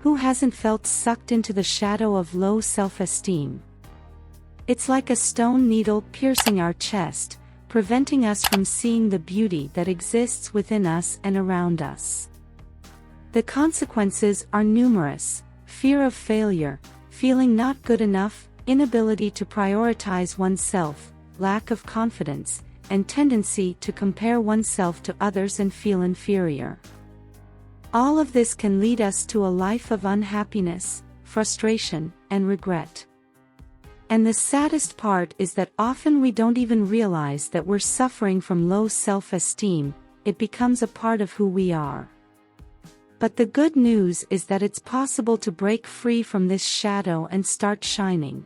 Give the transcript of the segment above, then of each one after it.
Who hasn't felt sucked into the shadow of low self-esteem? It's like a stone needle piercing our chest, preventing us from seeing the beauty that exists within us and around us. The consequences are numerous: fear of failure, feeling not good enough, inability to prioritize oneself, lack of confidence, and tendency to compare oneself to others and feel inferior. All of this can lead us to a life of unhappiness, frustration, and regret. And the saddest part is that often we don't even realize that we're suffering from low self-esteem. It becomes a part of who we are. But the good news is that it's possible to break free from this shadow and start shining.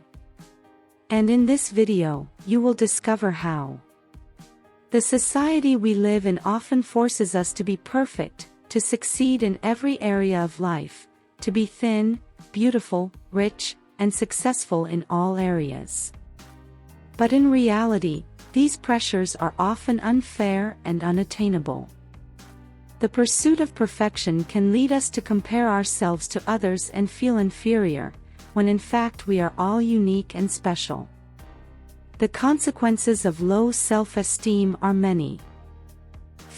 And in this video, you will discover how. The society we live in often forces us to be perfect, to succeed in every area of life, to be thin, beautiful, rich, and successful in all areas. But in reality, these pressures are often unfair and unattainable. The pursuit of perfection can lead us to compare ourselves to others and feel inferior, when in fact we are all unique and special. The consequences of low self-esteem are many.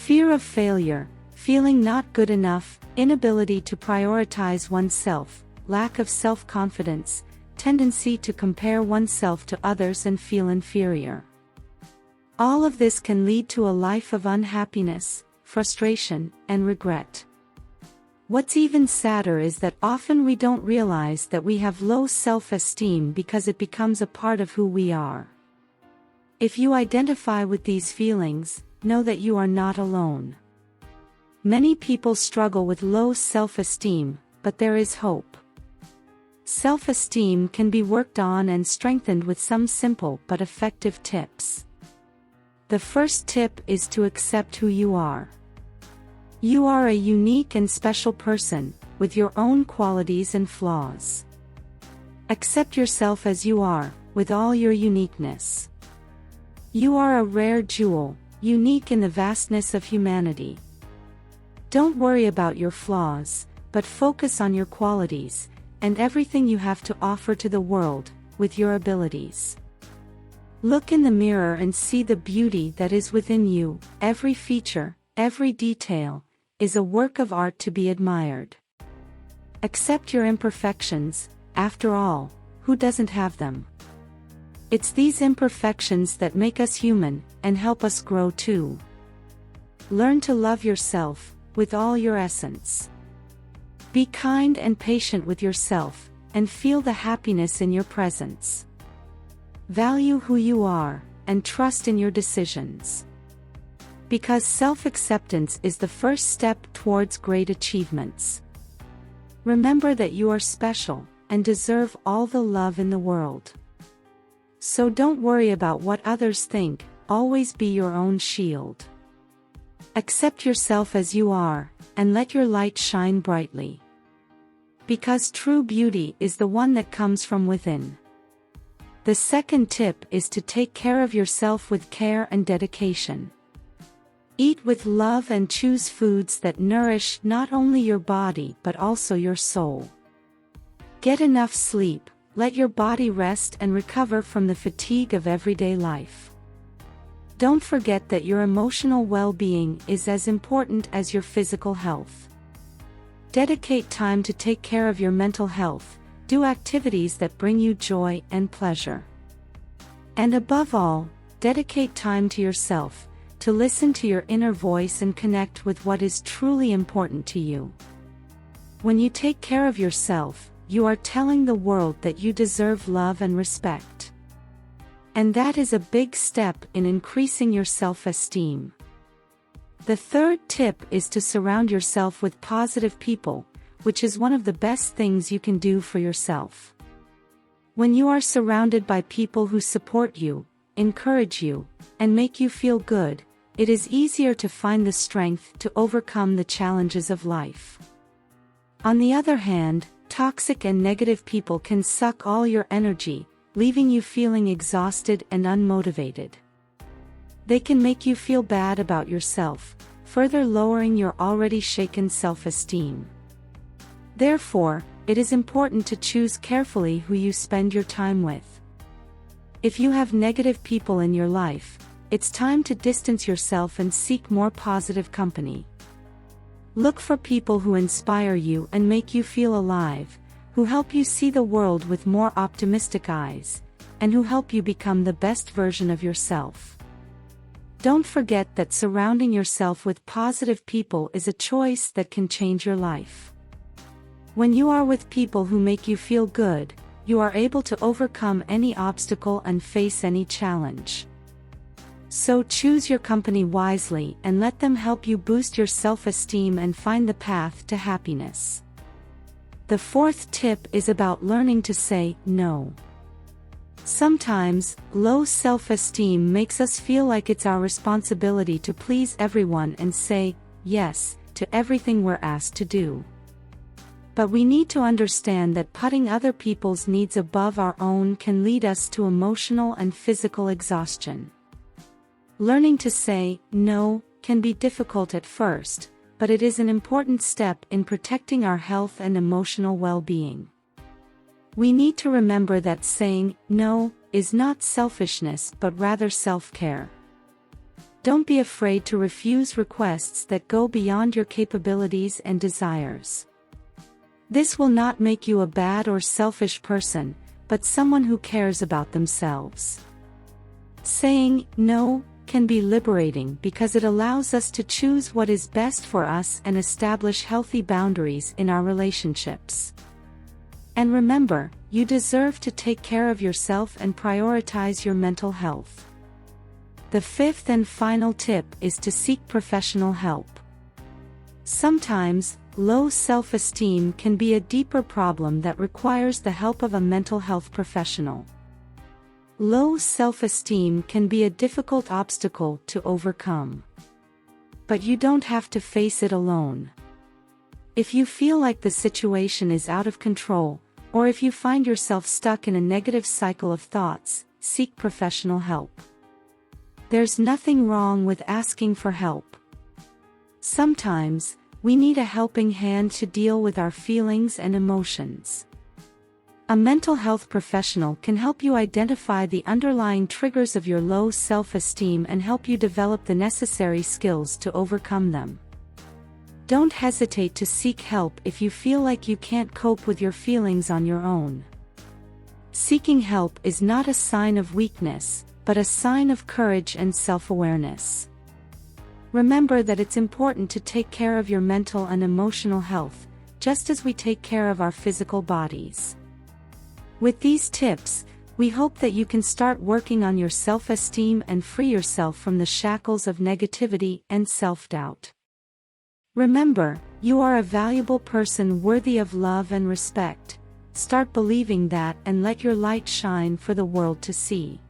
Fear of failure, feeling not good enough, inability to prioritize oneself, lack of self-confidence, tendency to compare oneself to others and feel inferior. All of this can lead to a life of unhappiness, frustration, and regret. What's even sadder is that often we don't realize that we have low self-esteem because it becomes a part of who we are. If you identify with these feelings, know that you are not alone. Many people struggle with low self-esteem, but there is hope. Self-esteem can be worked on and strengthened with some simple but effective tips. The first tip is to accept who you are. You are a unique and special person, with your own qualities and flaws. Accept yourself as you are, with all your uniqueness. You are a rare jewel, unique in the vastness of humanity. Don't worry about your flaws, but focus on your qualities, and everything you have to offer to the world, with your abilities. Look in the mirror and see the beauty that is within you. Every feature, every detail, is a work of art to be admired. Accept your imperfections. After all, who doesn't have them? It's these imperfections that make us human, and help us grow too. Learn to love yourself, with all your essence. Be kind and patient with yourself, and feel the happiness in your presence. Value who you are, and trust in your decisions. Because self-acceptance is the first step towards great achievements. Remember that you are special, and deserve all the love in the world. So don't worry about what others think, always be your own shield. Accept yourself as you are, and let your light shine brightly. Because true beauty is the one that comes from within. The second tip is to take care of yourself with care and dedication. Eat with love and choose foods that nourish not only your body but also your soul. Get enough sleep, let your body rest and recover from the fatigue of everyday life. Don't forget that your emotional well-being is as important as your physical health. Dedicate time to take care of your mental health, do activities that bring you joy and pleasure. And above all, dedicate time to yourself, to listen to your inner voice and connect with what is truly important to you. When you take care of yourself, you are telling the world that you deserve love and respect. And that is a big step in increasing your self-esteem. The third tip is to surround yourself with positive people, which is one of the best things you can do for yourself. When you are surrounded by people who support you, encourage you, and make you feel good, it is easier to find the strength to overcome the challenges of life. On the other hand, toxic and negative people can suck all your energy, leaving you feeling exhausted and unmotivated. They can make you feel bad about yourself, further lowering your already shaken self-esteem. Therefore, it is important to choose carefully who you spend your time with. If you have negative people in your life, it's time to distance yourself and seek more positive company. Look for people who inspire you and make you feel alive, who help you see the world with more optimistic eyes, and who help you become the best version of yourself. Don't forget that surrounding yourself with positive people is a choice that can change your life. When you are with people who make you feel good, you are able to overcome any obstacle and face any challenge. So choose your company wisely and let them help you boost your self-esteem and find the path to happiness. The fourth tip is about learning to say no. Sometimes, low self-esteem makes us feel like it's our responsibility to please everyone and say yes to everything we're asked to do. But we need to understand that putting other people's needs above our own can lead us to emotional and physical exhaustion. Learning to say no can be difficult at first, but it is an important step in protecting our health and emotional well-being. We need to remember that saying no is not selfishness but rather self-care. Don't be afraid to refuse requests that go beyond your capabilities and desires. This will not make you a bad or selfish person, but someone who cares about themselves. Saying no can be liberating because it allows us to choose what is best for us and establish healthy boundaries in our relationships. And remember, you deserve to take care of yourself and prioritize your mental health. The fifth and final tip is to seek professional help. Sometimes, low self-esteem can be a deeper problem that requires the help of a mental health professional. Low self-esteem can be a difficult obstacle to overcome. But you don't have to face it alone. If you feel like the situation is out of control, or if you find yourself stuck in a negative cycle of thoughts, seek professional help. There's nothing wrong with asking for help. Sometimes, we need a helping hand to deal with our feelings and emotions. A mental health professional can help you identify the underlying triggers of your low self-esteem and help you develop the necessary skills to overcome them. Don't hesitate to seek help if you feel like you can't cope with your feelings on your own. Seeking help is not a sign of weakness, but a sign of courage and self-awareness. Remember that it's important to take care of your mental and emotional health, just as we take care of our physical bodies. With these tips, we hope that you can start working on your self-esteem and free yourself from the shackles of negativity and self-doubt. Remember, you are a valuable person worthy of love and respect. Start believing that and let your light shine for the world to see.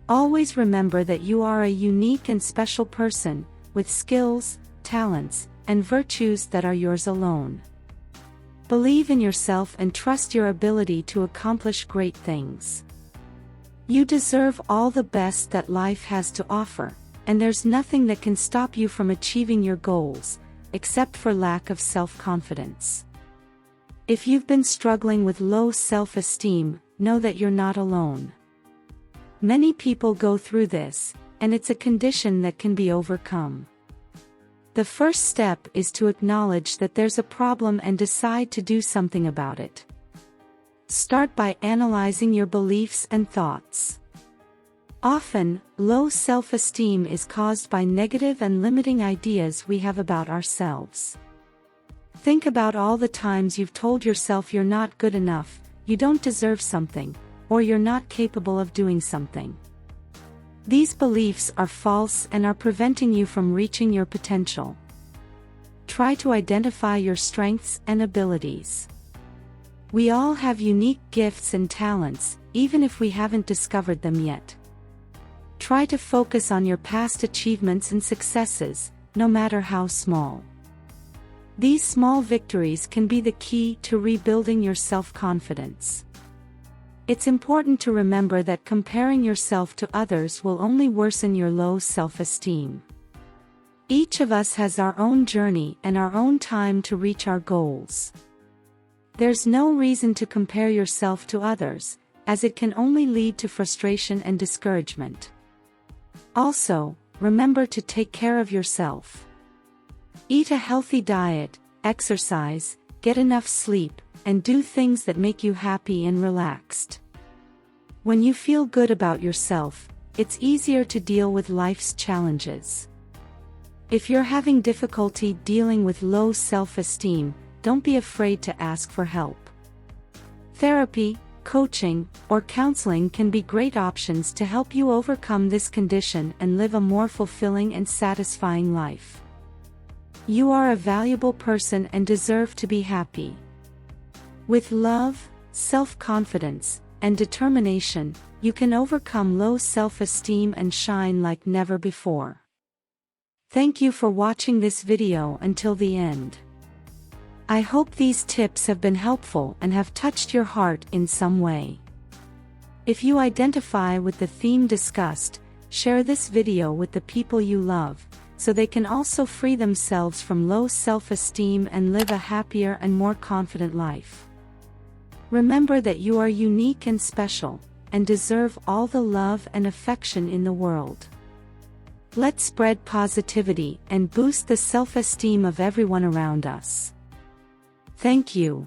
Always remember that you are a unique and special person, with skills, talents, and virtues that are yours alone. Believe in yourself and trust your ability to accomplish great things. You deserve all the best that life has to offer, and there's nothing that can stop you from achieving your goals, except for lack of self-confidence. If you've been struggling with low self-esteem, know that you're not alone. Many people go through this, and it's a condition that can be overcome. The first step is to acknowledge that there's a problem and decide to do something about it. Start by analyzing your beliefs and thoughts. Often, low self-esteem is caused by negative and limiting ideas we have about ourselves. Think about all the times you've told yourself you're not good enough, you don't deserve something, or you're not capable of doing something. These beliefs are false and are preventing you from reaching your potential. Try to identify your strengths and abilities. We all have unique gifts and talents, even if we haven't discovered them yet. Try to focus on your past achievements and successes, no matter how small. These small victories can be the key to rebuilding your self-confidence. It's important to remember that comparing yourself to others will only worsen your low self-esteem. Each of us has our own journey and our own time to reach our goals. There's no reason to compare yourself to others, as it can only lead to frustration and discouragement. Also, remember to take care of yourself. Eat a healthy diet, exercise, get enough sleep, and do things that make you happy and relaxed. When you feel good about yourself, it's easier to deal with life's challenges. If you're having difficulty dealing with low self-esteem, don't be afraid to ask for help. Therapy, coaching, or counseling can be great options to help you overcome this condition and live a more fulfilling and satisfying life. You are a valuable person and deserve to be happy. With love, self-confidence, and determination, you can overcome low self-esteem and shine like never before. Thank you for watching this video until the end. I hope these tips have been helpful and have touched your heart in some way. If you identify with the theme discussed, share this video with the people you love, so they can also free themselves from low self-esteem and live a happier and more confident life. Remember that you are unique and special, and deserve all the love and affection in the world. Let's spread positivity and boost the self-esteem of everyone around us. Thank you.